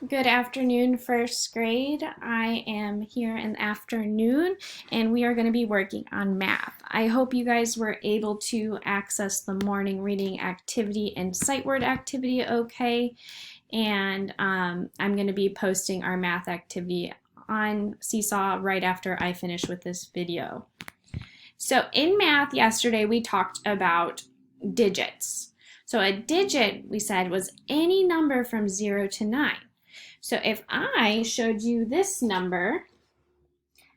Good afternoon, first grade. I am here in the afternoon and we are going to be working on math. I hope you guys were able to access the morning reading activity and sight word activity okay. And I'm going to be posting our math activity on Seesaw right after I finish with this video. So in math yesterday we talked about digits. So a digit, we said, was any number from 0 to 9. So if I showed you this number,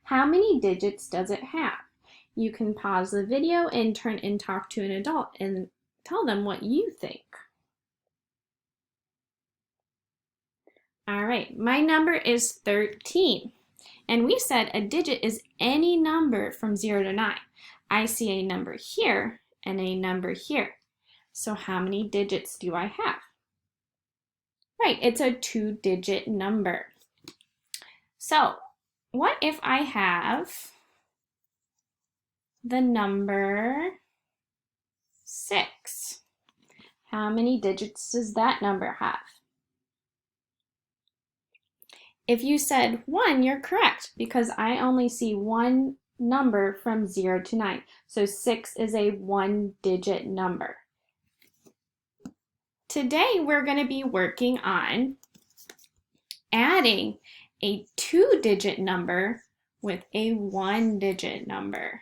how many digits does it have? You can pause the video and turn and talk to an adult and tell them what you think. All right, my number is 13. And we said a digit is any number from 0 to 9. I see a number here and a number here. So how many digits do I have? Right, it's a 2-digit number. So what if I have the number 6? How many digits does that number have? If you said 1, you're correct because I only see one number from 0 to 9. So 6 is a 1-digit number. Today we're going to be working on adding a 2-digit number with a 1-digit number.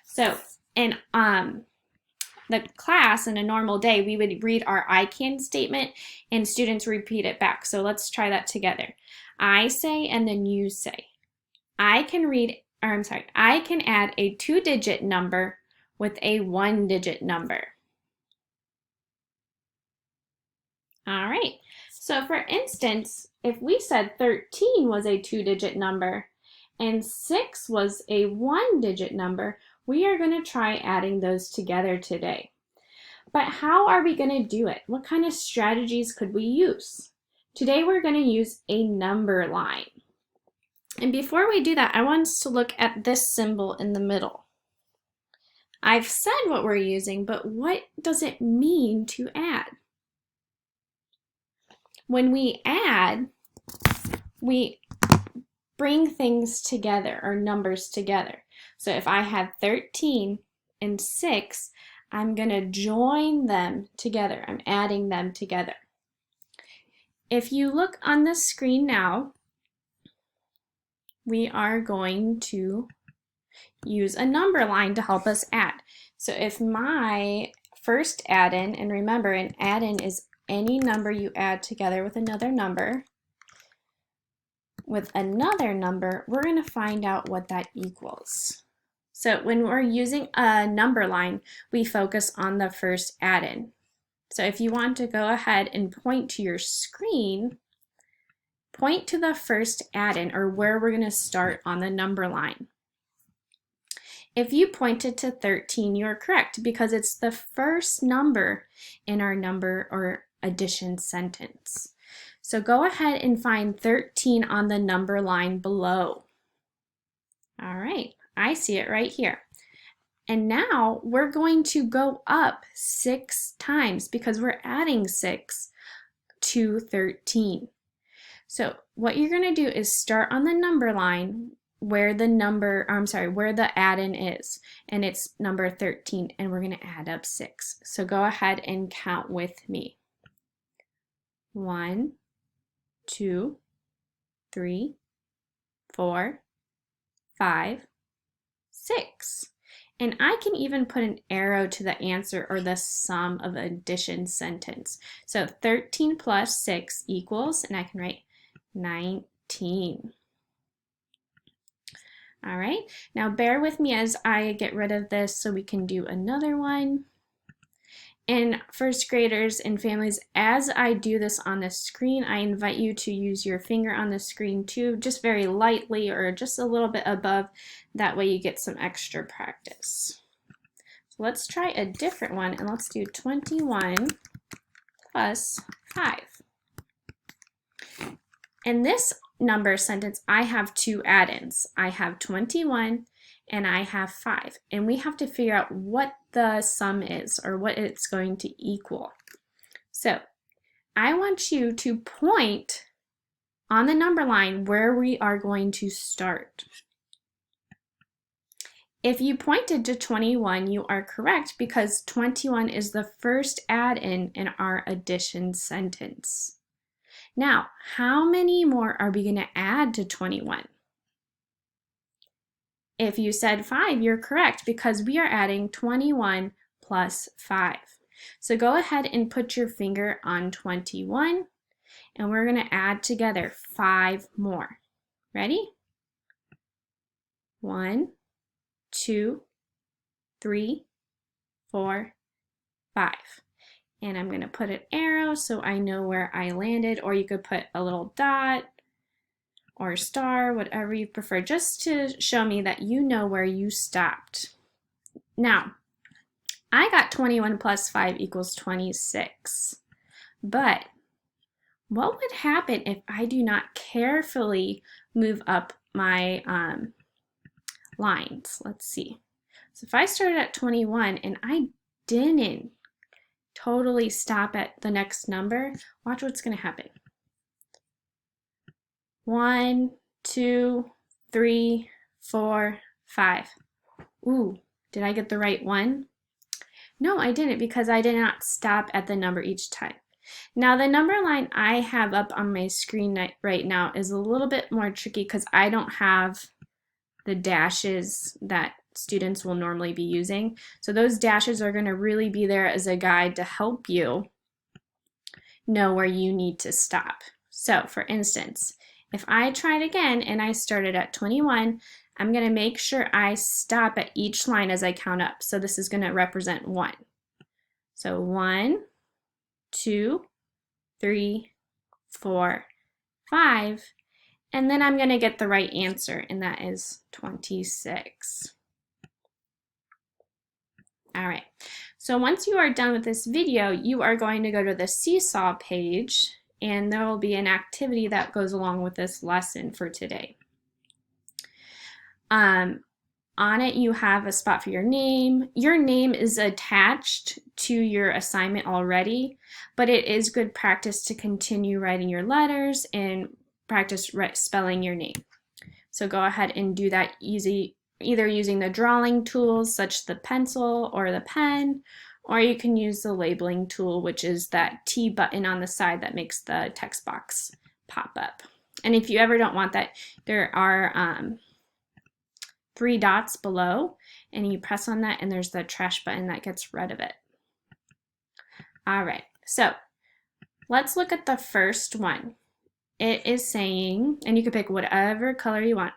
So in the class in a normal day, we would read our I can statement and students repeat it back. So let's try that together. I say and then you say. I can add a 2-digit number with a 1-digit number. All right, so for instance, if we said 13 was a 2-digit number and 6 was a 1-digit number, we are going to try adding those together today. But how are we going to do it? What kind of strategies could we use? Today we're going to use a number line. And before we do that, I want us to look at this symbol in the middle. I've said what we're using, but what does it mean to add? When we add, we bring things together or numbers together. So if I have 13 and 6, I'm going to join them together. I'm adding them together. If you look on the screen now, we are going to use a number line to help us add. So if my first add-in, and remember an add-in is any number you add together with another number, we're going to find out what that equals. So when we're using a number line, we focus on the first add-in. So if you want to go ahead and point to your screen, point to the first add-in or where we're going to start on the number line. If you pointed to 13, you're correct because it's the first number in our number or addition sentence. So go ahead and find 13 on the number line below. All right, I see it right here. And now we're going to go up 6 times because we're adding 6 to 13. So what you're going to do is start on the number line where the add-in is, and it's number 13, and we're going to add up 6. So go ahead and count with me. 1, 2, 3, 4, 5, 6. And I can even put an arrow to the answer or the sum of addition sentence. So 13 plus 6 equals, and I can write 19. All right, now bear with me as I get rid of this so we can do another one. And first graders and families, as I do this on the screen, I invite you to use your finger on the screen too, just very lightly or just a little bit above. That way you get some extra practice. So let's try a different one and let's do 21 plus 5. In this number sentence, I have 2 add-ins. I have 21 and I have 5. And we have to figure out what the sum is or what it's going to equal. So I want you to point on the number line where we are going to start. If you pointed to 21, you are correct because 21 is the first add-in in our addition sentence. Now, how many more are we going to add to 21? If you said 5, you're correct because we are adding 21 plus 5. So go ahead and put your finger on 21, and we're going to add together 5 more. Ready? 1, 2, 3, 4, 5. And I'm going to put an arrow so I know where I landed, or you could put a little dot or star, whatever you prefer, just to show me that you know where you stopped. Now, I got 21 plus 5 equals 26, but what would happen if I do not carefully move up my lines? Let's see. So if I started at 21 and I didn't totally stop at the next number, watch what's going to happen. 1, 2, 3, 4, 5. Ooh, did I get the right one? No, I didn't because I did not stop at the number each time. Now the number line I have up on my screen right now is a little bit more tricky because I don't have the dashes that students will normally be using. So those dashes are going to really be there as a guide to help you know where you need to stop. So for instance, if I tried again and I started at 21, I'm going to make sure I stop at each line as I count up. So this is going to represent 1. So 1, 2, 3, 4, 5, and then I'm going to get the right answer, and that is 26. All right, so once you are done with this video, you are going to go to the Seesaw page, and there will be an activity that goes along with this lesson for today. On it, you have a spot for your name. Your name is attached to your assignment already, but it is good practice to continue writing your letters and practice spelling your name. So go ahead and do that either using the drawing tools such as the pencil or the pen, or you can use the labeling tool, which is that T button on the side that makes the text box pop up. And if you ever don't want that, there are 3 dots below, and you press on that and there's the trash button that gets rid of it. All right, so let's look at the first one. It is saying, and you can pick whatever color you want.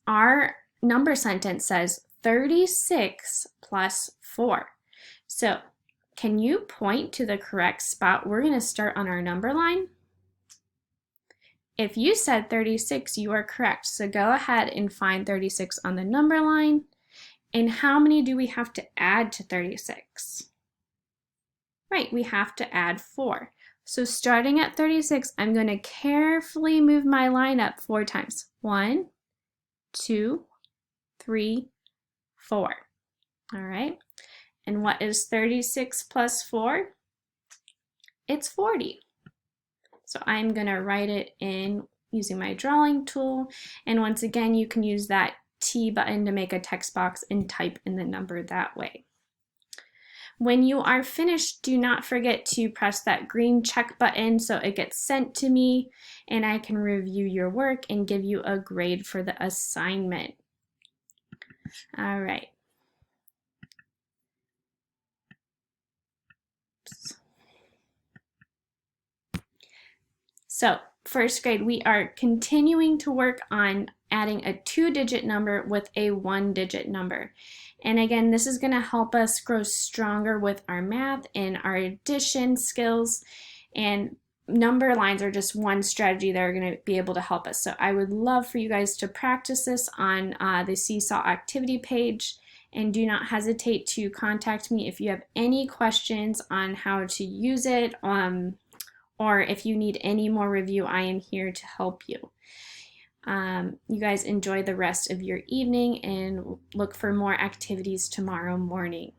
Our number sentence says 36 plus 4. So can you point to the correct spot? We're going to start on our number line. If you said 36, you are correct. So go ahead and find 36 on the number line. And how many do we have to add to 36? Right, we have to add 4. So starting at 36, I'm going to carefully move my line up 4 times. 1, 2, 3, 4. All right. And what is 36 plus 4? It's 40. So I'm going to write it in using my drawing tool. And once again, you can use that T button to make a text box and type in the number that way. When you are finished, do not forget to press that green check button so it gets sent to me and I can review your work and give you a grade for the assignment. All right. Oops. So first grade, we are continuing to work on adding a 2-digit number with a 1-digit number. And again, this is going to help us grow stronger with our math and our addition skills. And number lines are just one strategy that are going to be able to help us. So I would love for you guys to practice this on the Seesaw activity page. And do not hesitate to contact me if you have any questions on how to use it. Or if you need any more review, I am here to help you. You guys enjoy the rest of your evening and look for more activities tomorrow morning.